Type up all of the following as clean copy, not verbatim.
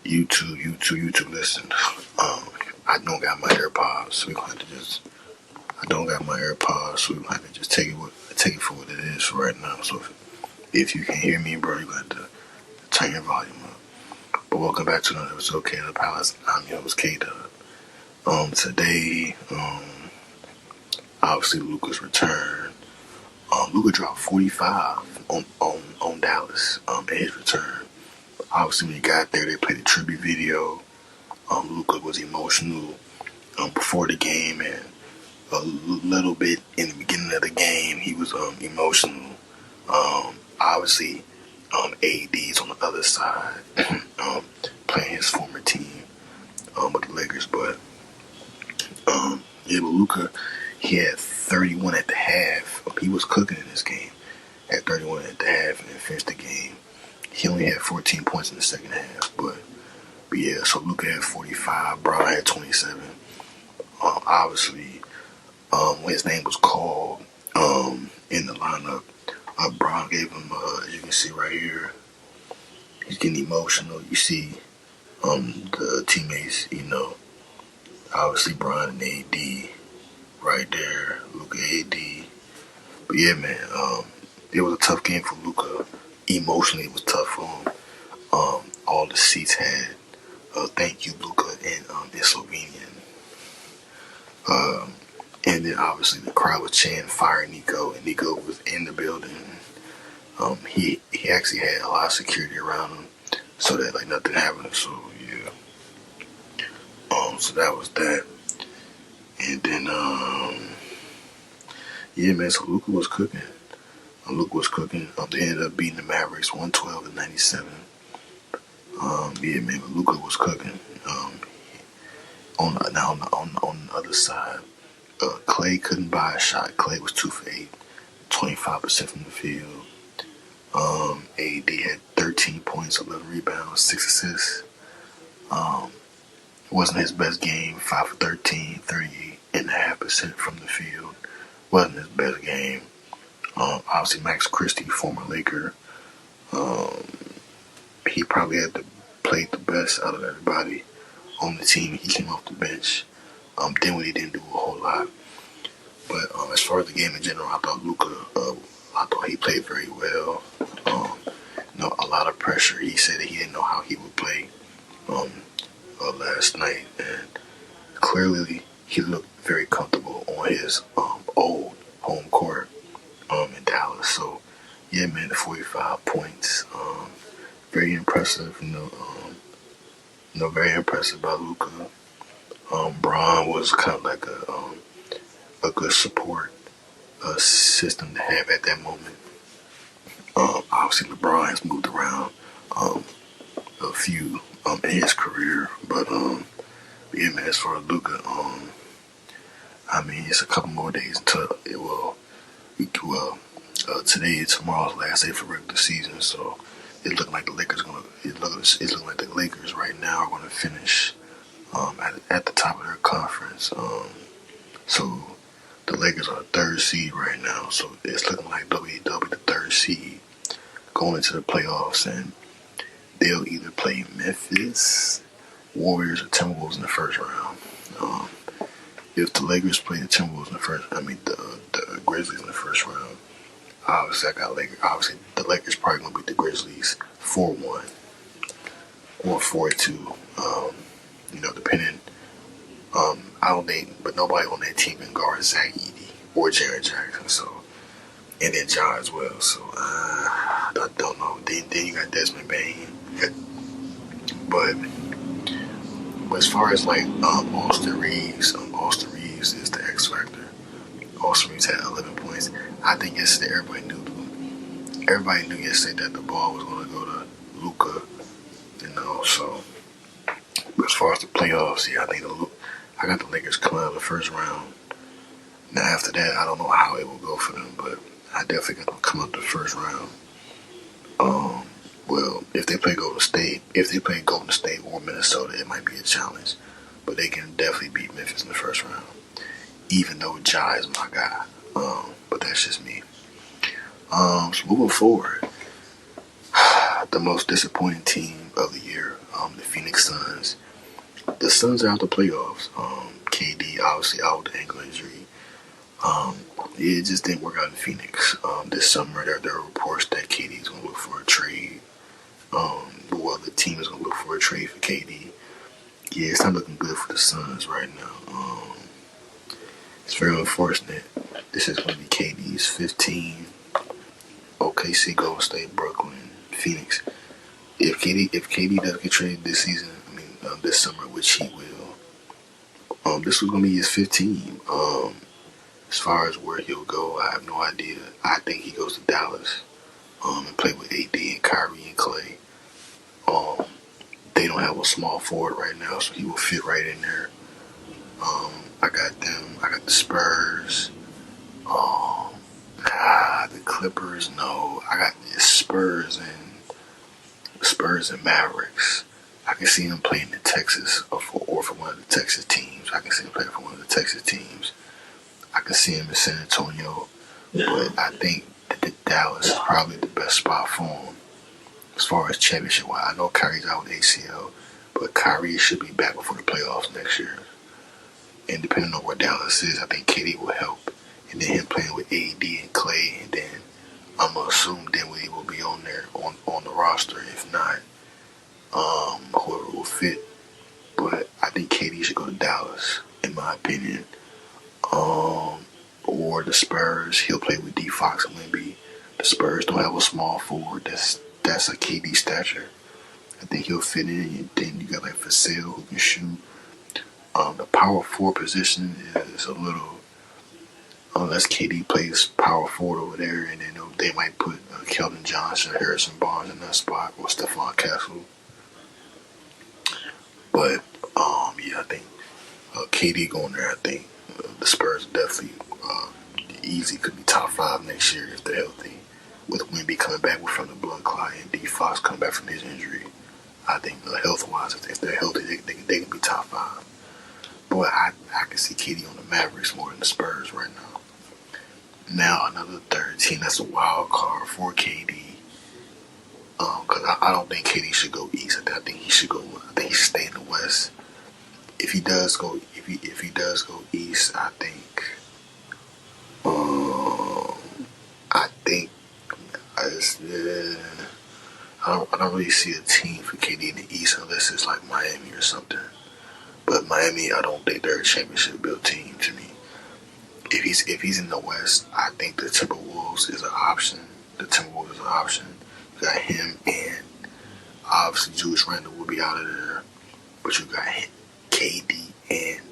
YouTube. Listen, I don't got my AirPods, so we gonna have to just. I don't got my AirPods, so we gonna have to just take it for what it is for right now. So if you can hear me, bro, you gonna have to turn your volume up. But welcome back to another episode of K the Palace. I'm your host K Dub. Today, obviously Luka's return. Luka dropped 45 on Dallas at his return. Obviously, when he got there, they played a tribute video. Luka was emotional before the game, and a little bit in the beginning of the game, he was emotional. Obviously, AD's on the other side, playing his former team with the Lakers. But with Luka, he had 31 at the half. He was cooking in this game. Had 31 at the half and finished the game. He only had 14 points in the second half, but yeah. So Luka had 45. Brown had 27. Obviously, when his name was called in the lineup, Brown gave him, as you can see right here, he's getting emotional. You see the teammates, obviously Brown and AD right there, Luka AD. But yeah, man, it was a tough game for Luka. Emotionally, it was tough for him. All the seats had "Thank you, Luka" in Slovenian. And then obviously the crowd was chanting "Fire Nico," and Nico was in the building. He actually had a lot of security around him so that like nothing happened. So yeah. So that was that. And then yeah, man. So Luka was cooking. They ended up beating the Mavericks 112-97. Yeah, man. But Luka was cooking. On the other side, Clay couldn't buy a shot. Clay was 2 for 8, 25% from the field. AD had 13 points, 11 rebounds, 6 assists. It wasn't his best game. 5 for 13, 38.5% from the field. Wasn't his best game. Obviously, Max Christie, former Laker, he probably had to play the best out of everybody on the team. He came off the bench. Dinwiddie didn't do a whole lot. But as far as the game in general, I thought Luka, I thought he played very well. A lot of pressure. He said that he didn't know how he would play last night, and clearly he looked very comfortable on his old home court in Dallas. So yeah, man, the 45 points, very impressive. Very impressive by Luka. Braun was kind of like a good support system to have at that moment. Obviously, LeBron has moved around a few in his career, but yeah, man. As far as Luka, it's a couple more days until it will. Today and tomorrow's last day for regular season, so it's looking like the Lakers It's looking like the Lakers right now are going to finish at the top of their conference. So the Lakers are the third seed right now, so it's looking like they'll be the third seed going into the playoffs, and they'll either play Memphis, Warriors, or Timberwolves in the first round. If the Lakers play the Timberwolves in the Grizzlies in the first round, obviously I got Lakers. Obviously, the Lakers probably gonna beat the Grizzlies 4-1 or 4-2. Depending. I don't think, but nobody on that team can guard Zach Edey or Jaren Jackson. So, and then Ja as well. So I don't know. Then you got Desmond Bain. But as far as like Austin Reeves is the X factor. Austin Reeves had 11 points. I think yesterday everybody knew yesterday that the ball was going to go to Luka. So but as far as the playoffs, yeah, I got the Lakers coming out of the first round. Now after that, I don't know how it will go for them, but I definitely got them come out the first round. Well, if they play Golden State or Minnesota, it might be a challenge, but they can definitely beat Memphis in the first round. Even though Ja is my guy, but that's just me. So moving forward, the most disappointing team of the year, the Phoenix the Suns are out the playoffs. KD obviously out with the ankle injury. It just didn't work out in Phoenix. This summer, there are reports that KD is going to look for a trade. Well, the team is going to look for a trade for KD. Yeah, it's not looking good for the Suns right now. It's very unfortunate. This is going to be KD's 15. OKC, Golden State, Brooklyn, Phoenix. If KD does get traded this season, this summer, which he will, this was going to be his 15. As far as where he'll go, I have no idea. I think he goes to Dallas, and play with AD and Kyrie and Clay. They don't have a small forward right now, so he will fit right in there. I got them. I got the Spurs. The Clippers. No, I got the Spurs and Mavericks. I can see him playing in Texas or for one of the Texas teams. I can see him playing for one of the Texas teams. I can see him in San Antonio, but I think that Dallas is probably the best spot for him as far as championship wise. I know Kyrie's out with ACL, but Kyrie should be back before the playoffs next year. And depending on where Dallas is, I think KD will help. And then him playing with AD and Clay, and then I'm gonna assume Dinwiddie will be on there on the roster. If not, whoever will fit. But I think KD should go to Dallas, in my opinion. Or the Spurs. He'll play with D Fox and Wemby. The Spurs don't have a small forward that's a KD stature. I think he'll fit in. And then you got like Vassell who can shoot. The power forward position is a little, unless KD plays power forward over there, and then they might put Keldon Johnson, Harrison Barnes in that spot, or Stephon Castle. But yeah, I think KD going there. I think the Spurs definitely easy could be top 5 next year if they're healthy. With Wemby coming back from the blood clot and D Fox coming back from his injury, I think health wise, if they're healthy, they can be top 5. But I can see KD on the Mavericks more than the Spurs right now. Now another third team that's a wild card for KD. Because I don't think KD should go east. I think he should go. I think he should stay in the West. If he does go east, I think I don't really see a team for KD in the East unless it's like Miami or something. But Miami, I don't think they're a championship built team to me. If he's in the West, I think the Timberwolves is an option. You got him, and obviously Julius Randle will be out of there. But you got him, KD, and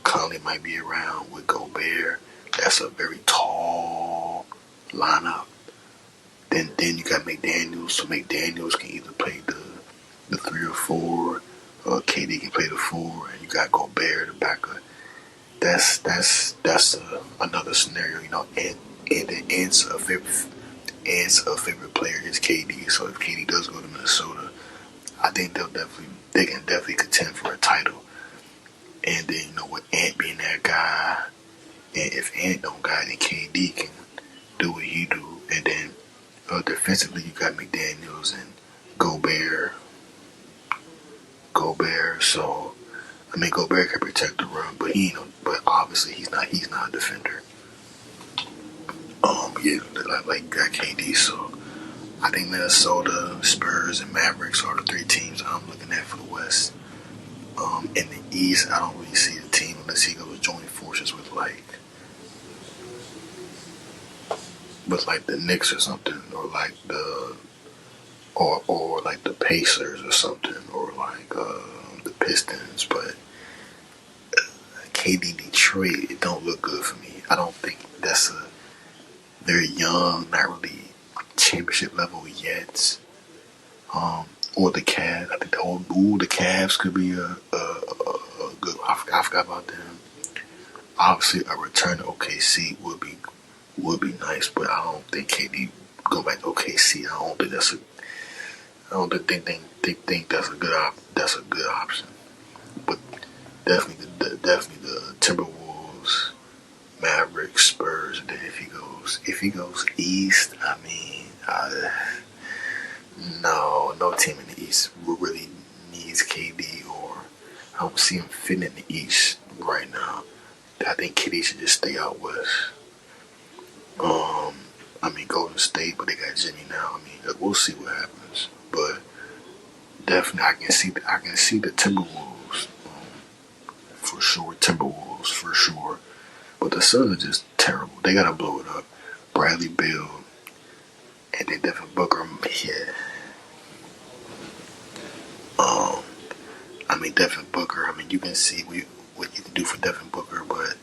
Conley might be around with Gobert. That's a very tall lineup. Then you got McDaniels, so McDaniels can either play the 3 or 4, or KD can play the 4, and you got Gobert the backup. That's another scenario, and then Ant's a favorite player is KD. So if KD does go to Minnesota, I think they can definitely contend for a title. And then with Ant being that guy, and if Ant don't got it, then KD can do what he do. And then defensively, you got McDaniels and Gobert. So Gobert can protect the run, but obviously he's not a defender. Like got KD. So I think Minnesota, Spurs, and Mavericks are the 3 teams I'm looking at for the West. In the East, I don't really see the team unless he goes join forces with the Knicks or something, or like the Pacers or something, or like the Pistons. But KD Detroit, it don't look good for me. I don't think that's they're young, not really championship level yet. Or the Cavs. I think the Cavs could be a good. I forgot about them. Obviously, a return to OKC would be nice, but I don't think KD go back to OKC. I don't think they think that's a good option. But definitely the Timberwolves, Mavericks, Spurs. And then if he goes east, no team in the East really needs KD. Or I don't see him fitting in the East right now. I think KD should just stay out west. I mean, Golden State, but they got Jimmy now. I mean, we'll see what happens. But definitely, I can see the Timberwolves for sure. Timberwolves for sure. But the Suns are just terrible. They gotta blow it up. Bradley Beal and then Devin Booker. Yeah. I mean, Devin Booker. I mean, you can see what you can do for Devin Booker, but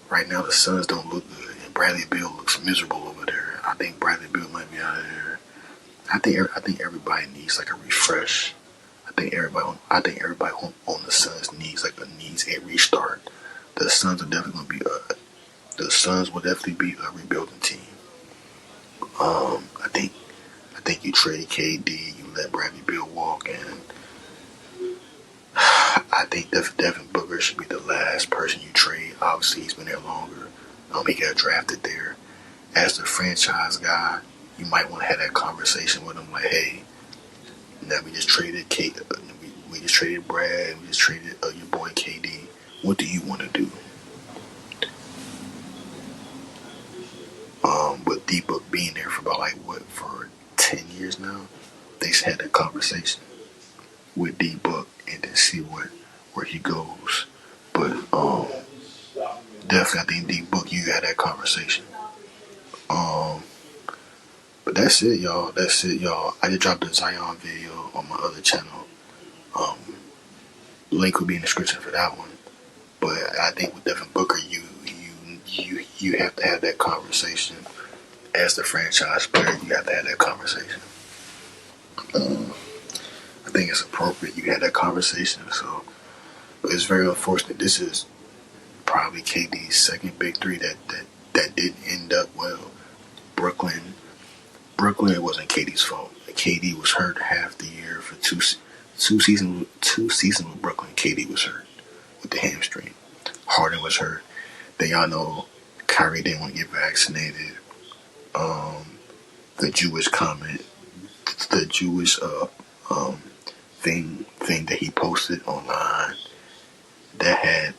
right now the Suns don't look good, and Bradley Beal looks miserable over there. I think Bradley Beal might be out of there. I think everybody needs like a refresh. I think everybody on the Suns needs a restart. The Suns are definitely gonna be the Suns will definitely be a rebuilding team. I think you trade KD, you let Bradley Beal walk, and I think Devin Booker should be the last person you trade. Obviously, he's been there longer. He got drafted there. As the franchise guy, you might want to have that conversation with him, like, hey, now we just traded we just traded Brad, we just traded your boy KD. What do you want to do? With D-Book being there for about for 10 years now, they just had that conversation with D-Book and then see where he goes. But definitely, I think D-Book, you had that conversation. But that's it, y'all. I just dropped a Zion video on my other channel. Link will be in the description for that one. But I think with Devin Booker, you have to have that conversation as the franchise player. You have to have that conversation. I think it's appropriate you had that conversation. So, but it's very unfortunate. This is probably KD's second big three that didn't end up well. Brooklyn, it wasn't KD's fault. KD was hurt half the year for two seasons with Brooklyn. KD was hurt with the hamstring. Harden was hurt. Then y'all know Kyrie didn't want to get vaccinated. The Jewish comment, the Jewish thing that he posted online that had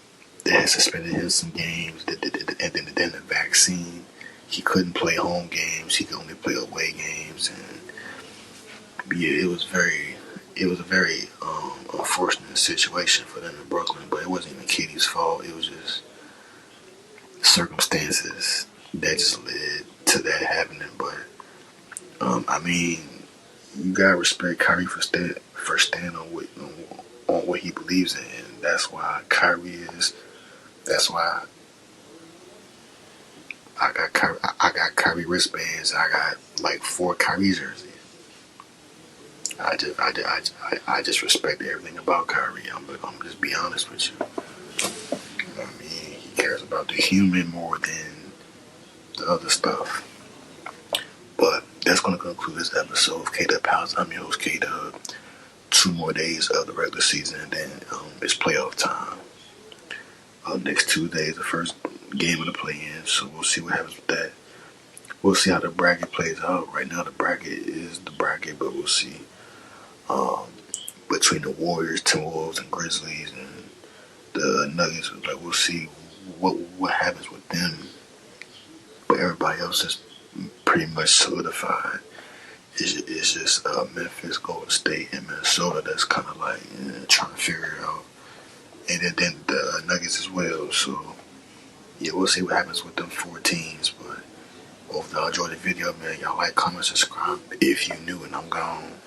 suspended him some games. And then the vaccine, he couldn't play home games. He could only play away games, and yeah, it was a very unfortunate situation for them in Brooklyn. But it wasn't even KD's fault. It was just circumstances that just led to that happening. But I mean, you gotta respect Kyrie for standing on what he believes in. And that's why Kyrie is. That's why I got Kyrie wristbands. I got like 4 Kyrie jerseys. I just respect everything about Kyrie. I'm just be honest with you. I mean, he cares about the human more than the other stuff. But that's going to conclude this episode of K-Dub House. I'm your host, K-Dub. 2 more days of the regular season, and then it's playoff time. Next Tuesday is the first game of the play-in, so we'll see what happens with that. We'll see how the bracket plays out. Right now, the bracket is the bracket, but we'll see. Between the Warriors, Timberwolves, and Grizzlies, and the Nuggets, we'll see what happens with them. But everybody else is pretty much solidified. It's just Memphis, Golden State, and Minnesota that's kind of trying to figure it out. And then the Nuggets as well. So, yeah, we'll see what happens with them 4 teams. But hopefully y'all enjoyed the video, man. Y'all like, comment, subscribe if you new, and I'm gone.